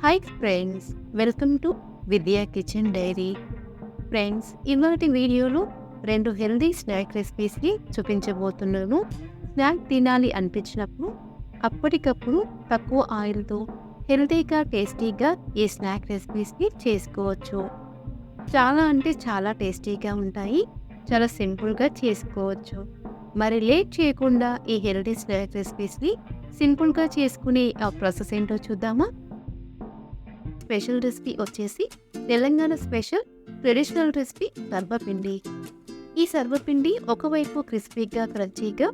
Hi friends, welcome to విద్యా kitchen dairy. Friends, ఇవాటి వీడియోలో 2 హెల్దీ స్నాక్ రెసిపీస్ని చూపించబోతున్నాను. స్నాక్ తినాలి అనిపించినప్పుడు అప్పటికప్పుడు తక్కువ ఆయిల్తో హెల్తీగా టేస్టీగా ఈ స్నాక్ రెసిపీస్ని చేసుకోవచ్చు. చాలా అంటే చాలా టేస్టీగా ఉంటాయి. చాలా సింపుల్గా చేసుకోవచ్చు. మరి లేట్ చేయకుండా ఈ హెల్తీ స్నాక్ రెసిపీస్ని సింపుల్గా చేసుకునే ఆ ప్రాసెస్ ఏంటో చూద్దామా? స్పెషల్ రెసిపీ వచ్చేసి తెలంగాణ స్పెషల్ ట్రెడిషనల్ రెసిపీ సర్వపిండి. ఈ సర్వపిండి ఒకవైపు క్రిస్పీగా క్రంచీగా,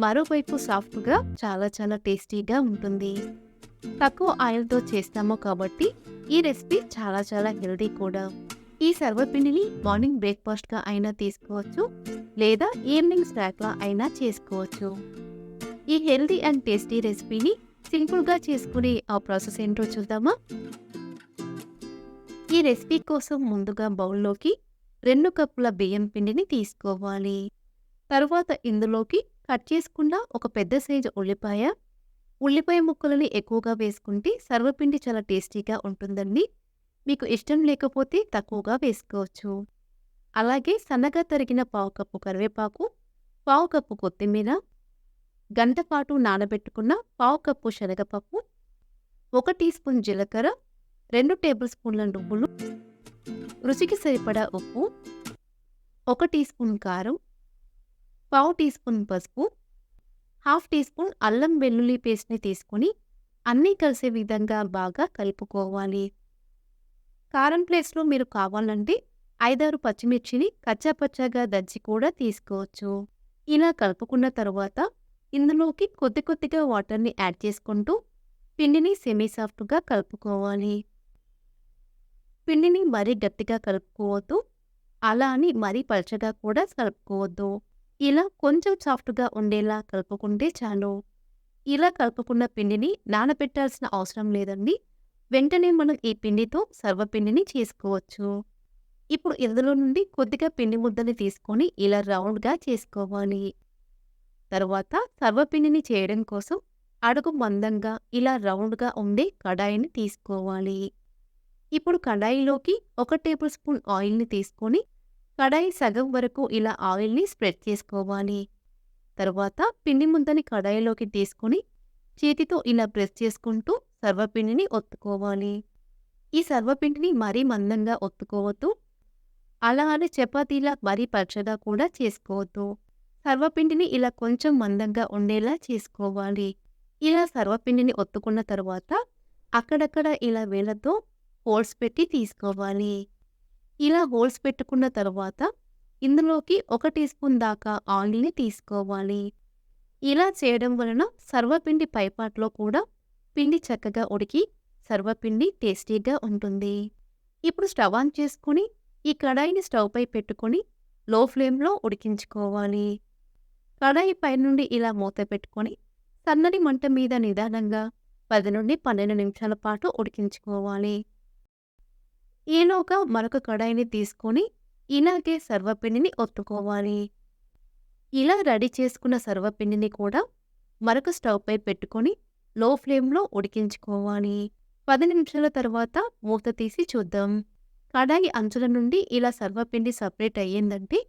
మరోవైపు సాఫ్ట్గా చాలా చాలా టేస్టీగా ఉంటుంది. తక్కువ ఆయిల్తో చేస్తాము కాబట్టి ఈ రెసిపీ చాలా చాలా హెల్తీ కూడా. ఈ సర్వపిండిని మార్నింగ్ బ్రేక్ఫాస్ట్గా అయినా తీసుకోవచ్చు, లేదా ఈవినింగ్ స్నాక్లా అయినా చేసుకోవచ్చు. ఈ హెల్తీ అండ్ టేస్టీ రెసిపీని సింపుల్గా చేసుకునే ఆ ప్రాసెస్ ఏంటో చూద్దామా? ఈ రెసిపీ కోసం ముందుగా బౌల్లోకి 2 కప్పుల బియ్యం పిండిని తీసుకోవాలి. తరువాత ఇందులోకి కట్ చేసుకున్న ఒక పెద్ద సైజు ఉల్లిపాయ ముక్కలని ఎక్కువగా వేసుకుంటే సర్వపిండి చాలా టేస్టీగా ఉంటుందండి. మీకు ఇష్టం లేకపోతే తక్కువగా వేసుకోవచ్చు. అలాగే సన్నగా తరిగిన పావు కప్పు కరివేపాకు, పావు కప్పు కొత్తిమీర, గంట పాటు నానబెట్టుకున్న పావు కప్పు శనగపప్పు, 1 టీ స్పూన్ జీలకర్ర, 2 టేబుల్ స్పూన్ల నువ్వులు, రుచికి సరిపడా ఉప్పు, 1 టీ స్పూన్ కారం, పావు టీ స్పూన్ పసుపు, హాఫ్ టీ స్పూన్ అల్లం వెల్లుల్లి పేస్ట్ని తీసుకొని అన్నీ కలిసే విధంగా బాగా కలుపుకోవాలి. కారం ప్లేస్లో మీరు కావాలంటే 5-6 పచ్చిమిర్చిని కచ్చాపచ్చాగా దంచి కూడా తీసుకోవచ్చు. ఇలా కలుపుకున్న తరువాత ఇందులోకి కొద్ది కొద్దిగా వాటర్ని యాడ్ చేసుకుంటూ పిండిని సెమీ సాఫ్ట్గా కలుపుకోవాలి. పిండిని మరీ గట్టిగా కలుపుకోవద్దు, అలా అని మరీ పలచగా కూడా కలుపుకోవద్దు. ఇలా కొంచెం సాఫ్ట్గా ఉండేలా కలుపుకుంటే చాలు. ఇలా కలుపుకున్న పిండిని నానబెట్టాల్సిన అవసరం లేదండి. వెంటనే మనం ఈ పిండితో సర్వపిండిని చేసుకోవచ్చు. ఇప్పుడు ఇందులో నుండి కొద్దిగా పిండి ముద్దని తీసుకొని ఇలా రౌండ్గా చేసుకోవాలి. తరువాత సర్వపిండిని చేయడం కోసం అడుగు మందంగా ఇలా రౌండ్గా ఉండే కడాయిని తీసుకోవాలి. ఇప్పుడు కడాయిలోకి 1 టేబుల్ స్పూన్ ఆయిల్ని తీసుకొని కడాయి సగం వరకు ఇలా ఆయిల్ని స్ప్రెడ్ చేసుకోవాలి. తరువాత పిండి ముద్దని కడాయిలోకి తీసుకొని చేతితో ఇలా ప్రెస్ చేసుకుంటూ సర్వపిండిని ఒత్తుకోవాలి. ఈ సర్వపిండిని మరీ మందంగా ఒత్తుకోవద్దు, అలా అని చపాతీలా మరీ పలచగా కూడా చేసుకోవద్దు. సర్వపిండిని ఇలా కొంచెం మందంగా ఉండేలా చేసుకోవాలి. ఇలా సర్వపిండిని ఒత్తుకున్న తరువాత అక్కడక్కడ ఇలా వేళ్ళతో హోల్స్ పెట్టి తీసుకోవాలి. ఇలా హోల్స్ పెట్టుకున్న తరువాత ఇందులోకి 1 టీ స్పూన్ దాకా ఆయిల్ని తీసుకోవాలి. ఇలా చేయడం వలన సర్వపిండి పైపాట్లో కూడా పిండి చక్కగా ఉడికి సర్వపిండి టేస్టీగా ఉంటుంది. ఇప్పుడు స్టవ్ ఆన్ చేసుకొని ఈ కడాయిని స్టవ్ పై పెట్టుకొని లో ఫ్లేమ్లో ఉడికించుకోవాలి. కడాయి పై నుండి ఇలా మూత పెట్టుకొని సన్నని మంట మీద నిదానంగా 10 నుండి 12 నిమిషాల పాటు ఉడికించుకోవాలి. ఈలోగా మరొక కడాయిని తీసుకొని ఇలాగే సర్వపిండిని ఒత్తుకోవాలి. ఇలా రెడీ చేసుకున్న సర్వపిండిని కూడా మరొక స్టవ్ పై పెట్టుకొని లో ఫ్లేమ్లో ఉడికించుకోవాలి. 10 నిమిషాల తర్వాత మూత తీసి చూద్దాం. కడాయి అంచుల నుండి ఇలా సర్వపిండి సపరేట్ అయ్యిందంటే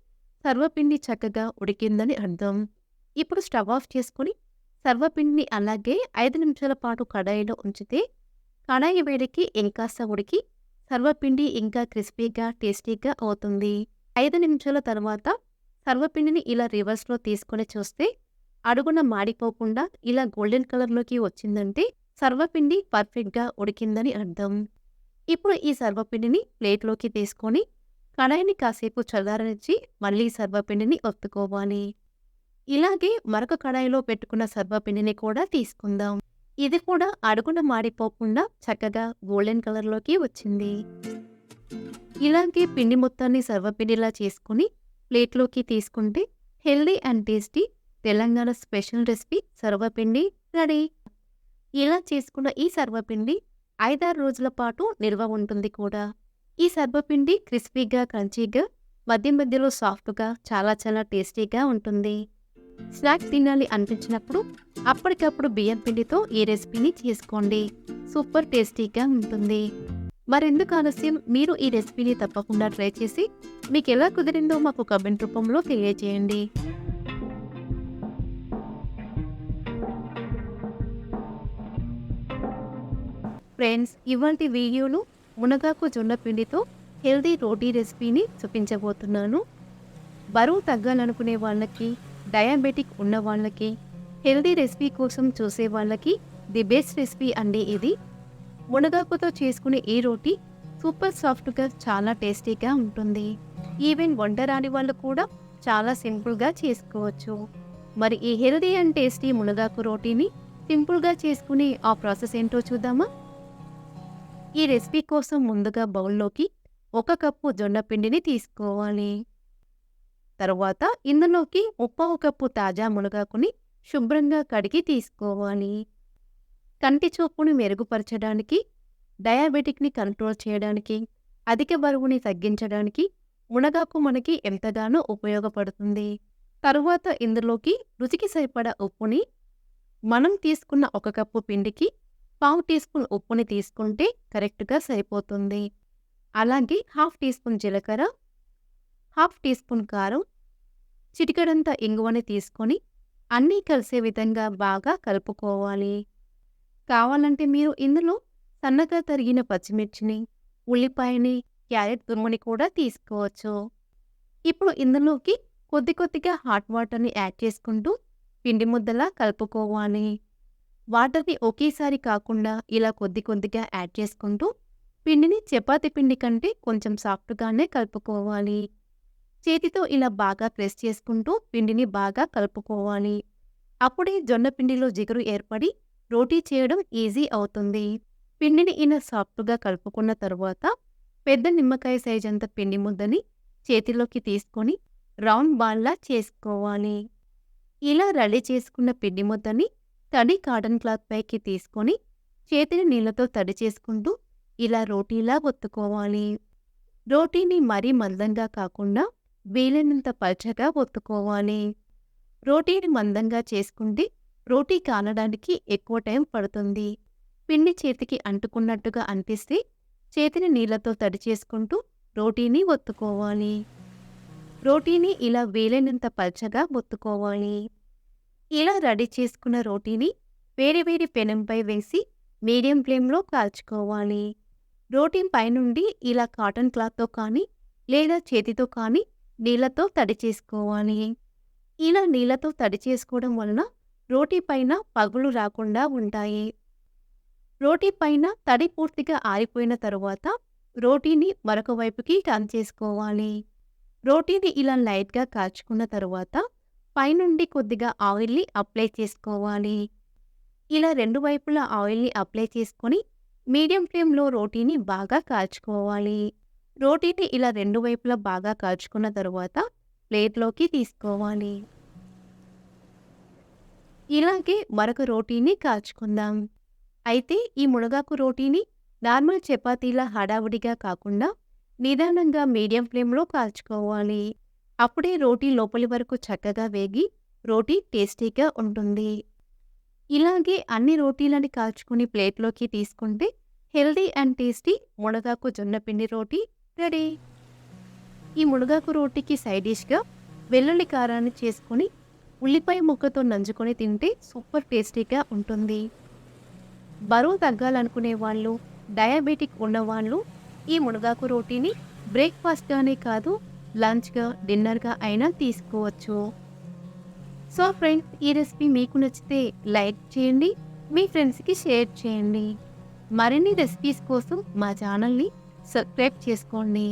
సర్వపిండి చక్కగా ఉడికిందని అర్థం. ఇప్పుడు స్టవ్ ఆఫ్ చేసుకుని సర్వపిండిని అలాగే 5 నిమిషాల పాటు కడాయిలో ఉంచితే కడాయి వేడికి ఇంకాస్త ఉడికి సర్వపిండి ఇంకా క్రిస్పీగా టేస్టీగా అవుతుంది. 5 నిమిషాల తర్వాత సర్వపిండిని ఇలా రివర్స్లో తీసుకొని చూస్తే అడుగున మాడిపోకుండా ఇలా గోల్డెన్ కలర్లోకి వచ్చిందంటే సర్వపిండి పర్ఫెక్ట్గా ఉడికిందని అర్థం. ఇప్పుడు ఈ సర్వపిండిని ప్లేట్లోకి తీసుకొని కడాయిని కాసేపు చల్లారనిచ్చి మళ్ళీ సర్వపిండిని ఒత్తుకోవాలి. ఇలాగే మరొక కడాయిలో పెట్టుకున్న సర్వపిండిని కూడా తీసుకుందాం. ఇది కూడా అడుగున మాడిపోకుండా చక్కగా గోల్డెన్ కలర్లోకి వచ్చింది. ఇలాగే పిండి మొత్తాన్ని సర్వపిండిలా చేసుకుని ప్లేట్లోకి తీసుకుంటే healthy and tasty Telangana special recipe sarvapindi ready. ఇలా చేసుకున్న ఈ సర్వపిండి 5-6 రోజుల పాటు నిల్వ ఉంటుంది కూడా. ఈ సర్వపిండి క్రిస్పీగా క్రంచీగా మధ్య మధ్యలో సాఫ్ట్గా చాలా చాలా టేస్టీగా ఉంటుంది. స్నాక్స్ తినాలి అనిపించినప్పుడు అప్పటికప్పుడు బియ్యం పిండితో ఈ రెసిపీని చేసుకోండి. సూపర్ టేస్టీగా ఉంటుంది. మరెందుకు ఆలస్యం, మీరు ఈ రెసిపీని తప్పకుండా ట్రై చేసి మీకు ఎలా కుదిరిందో మాకు కామెంట్ రూపంలో తెలియజేయండి. ఫ్రెండ్స్, ఇవాల్టి వీడియోలో మునగాకు జొన్న పిండితో హెల్దీ రోటీ రెసిపీని చూపించబోతున్నాను. బరువు తగ్గాలనుకునే వాళ్ళకి, డయాబెటిక్ ఉన్న వాళ్ళకి, హెల్దీ రెసిపీ కోసం చూసే వాళ్ళకి ది బెస్ట్ రెసిపీ అండి ఇది. మునగాకుతో చేసుకునే ఈ రోటీ సూపర్ సాఫ్ట్గా చాలా టేస్టీగా ఉంటుంది. ఈవెన్ వంట రాని వాళ్ళు కూడా చాలా సింపుల్గా చేసుకోవచ్చు. మరి ఈ హెల్దీ అండ్ టేస్టీ మునగాకు రోటీని సింపుల్గా చేసుకునే ఆ ప్రాసెస్ ఏంటో చూద్దామా? ఈ రెసిపీ కోసం ముందుగా బౌల్లోకి 1 కప్పు జొన్న పిండిని తీసుకోవాలి. తరువాత ఇందులోకి 1/2 కప్పు తాజా మునగాకుని శుభ్రంగా కడిగి తీసుకోవాలి. కంటి చూపును మెరుగుపరచడానికి, డయాబెటిక్ని కంట్రోల్ చేయడానికి, అధిక బరువుని తగ్గించడానికి మునగాకు మనకి ఎంతగానో ఉపయోగపడుతుంది. తరువాత ఇందులోకి రుచికి సరిపడా ఉప్పుని, మనం తీసుకున్న 1 కప్పు పిండికి 1/2 టీ స్పూన్ ఉప్పుని తీసుకుంటే కరెక్ట్గా సరిపోతుంది. అలాగే 1/2 టీ స్పూన్ జీలకర్ర, 1/2 టీ స్పూన్ కారం, చిటికెడంత ఇంగువని తీసుకొని అన్నీ కలిసే విధంగా బాగా కలుపుకోవాలి. కావాలంటే మీరు ఇందులో సన్నగా తరిగిన పచ్చిమిర్చిని, ఉల్లిపాయని, క్యారెట్ తురుముని కూడా తీసుకోవచ్చు. ఇప్పుడు ఇందులోకి కొద్దిగా హాట్ వాటర్ని యాడ్ చేసుకుంటూ పిండి ముద్దలా కలుపుకోవాలి. వాటర్ని ఒకేసారి కాకుండా ఇలా కొద్దిగా యాడ్ చేసుకుంటూ పిండిని చపాతీ పిండి కంటే కొంచెం సాఫ్ట్గానే కలుపుకోవాలి. చేతితో ఇలా బాగా ప్రెస్ చేసుకుంటూ పిండిని బాగా కలుపుకోవాలి. అప్పుడే జొన్న పిండిలో జిగురు ఏర్పడి రోటీ చేయడం ఈజీ అవుతుంది. పిండిని ఇలా సాఫ్ట్గా కలుపుకున్న తరువాత పెద్ద నిమ్మకాయ సైజంత పిండి ముద్దని చేతిలోకి తీసుకొని రౌండ్ బాల్లా చేసుకోవాలి. ఇలా రెడీ చేసుకున్న పిండి ముద్దని తడి కాటన్ క్లాత్ పైకి తీసుకొని చేతిని నీళ్ళతో తడి చేసుకుంటూ ఇలా రోటీలా ఒత్తుకోవాలి. రోటీని మరీ మందంగా కాకుండా వీలైనంత పల్చగా ఒత్తుకోవాలి. రోటీని మందంగా చేసుకుంటే రోటీ కాలడానికి ఎక్కువ టైం పడుతుంది. పిండి చేతికి అంటుకున్నట్టుగా అనిపిస్తే చేతిని నీళ్ళతో తడి చేసుకుంటూ రోటీని ఒత్తుకోవాలి. రోటీని ఇలా వీలైనంత పల్చగా ఒత్తుకోవాలి. ఇలా రెడీ చేసుకున్న రోటీని వేడి పెనంపై వేసి మీడియం ఫ్లేమ్లో కాల్చుకోవాలి. రోటీ పైనుండి ఇలా కాటన్ క్లాత్తో కానీ లేదా చేతితో కానీ నీళ్ళతో తడి చేసుకోవాలి. ఇలా నీళ్ళతో తడి చేసుకోవడం వలన రోటీ పైన పగులు రాకుండా ఉంటాయి. రోటీ పైన తడి పూర్తిగా ఆరిపోయిన తరువాత రోటీని మరొక వైపుకి టర్న్ చేసుకోవాలి. రోటీని ఇలా లైట్గా కాల్చుకున్న తరువాత పైనుండి కొద్దిగా ఆయిల్ని అప్లై చేసుకోవాలి. ఇలా 2 వైపులా ఆయిల్ని అప్లై చేసుకొని మీడియం ఫ్లేమ్లో రోటీని బాగా కాల్చుకోవాలి. రోటీని ఇలా 2 వైపులా బాగా కాల్చుకున్న తరువాత ప్లేట్లోకి తీసుకోవాలి. ఇలాగే మరొక రోటీని కాల్చుకుందాం. అయితే ఈ మునగాకు రోటీని నార్మల్ చపాతీలా హడావుడిగా కాకుండా నిదానంగా మీడియం ఫ్లేమ్లో కాల్చుకోవాలి. అప్పుడే రోటీ లోపలి వరకు చక్కగా వేగి రోటీ టేస్టీగా ఉంటుంది. ఇలాగే అన్ని రోటీలని కాల్చుకుని ప్లేట్లోకి తీసుకుంటే హెల్దీ అండ్ టేస్టీ మునగాకు జొన్న పిండి రోటీ రెడీ. ఈ మునగాకు రోటీకి సైడ్ డిష్గా వెల్లుల్లి కారాన్ని చేసుకొని ఉల్లిపాయ ముక్కతో నంజుకొని తింటే సూపర్ టేస్టీగా ఉంటుంది. బరువు తగ్గాలనుకునే వాళ్ళు, డయాబెటిక్ ఉన్నవాళ్ళు ఈ మునగాకు రోటీని బ్రేక్ఫాస్ట్గానే కాదు లంచ్గా, డిన్నర్గా అయినా తీసుకోవచ్చు. సో ఫ్రెండ్స్, ఈ రెసిపీ మీకు నచ్చితే లైక్ చేయండి, మీ ఫ్రెండ్స్కి షేర్ చేయండి. మరిన్ని రెసిపీస్ కోసం మా ఛానల్ని సబ్స్క్రైబ్ చేసుకోండి.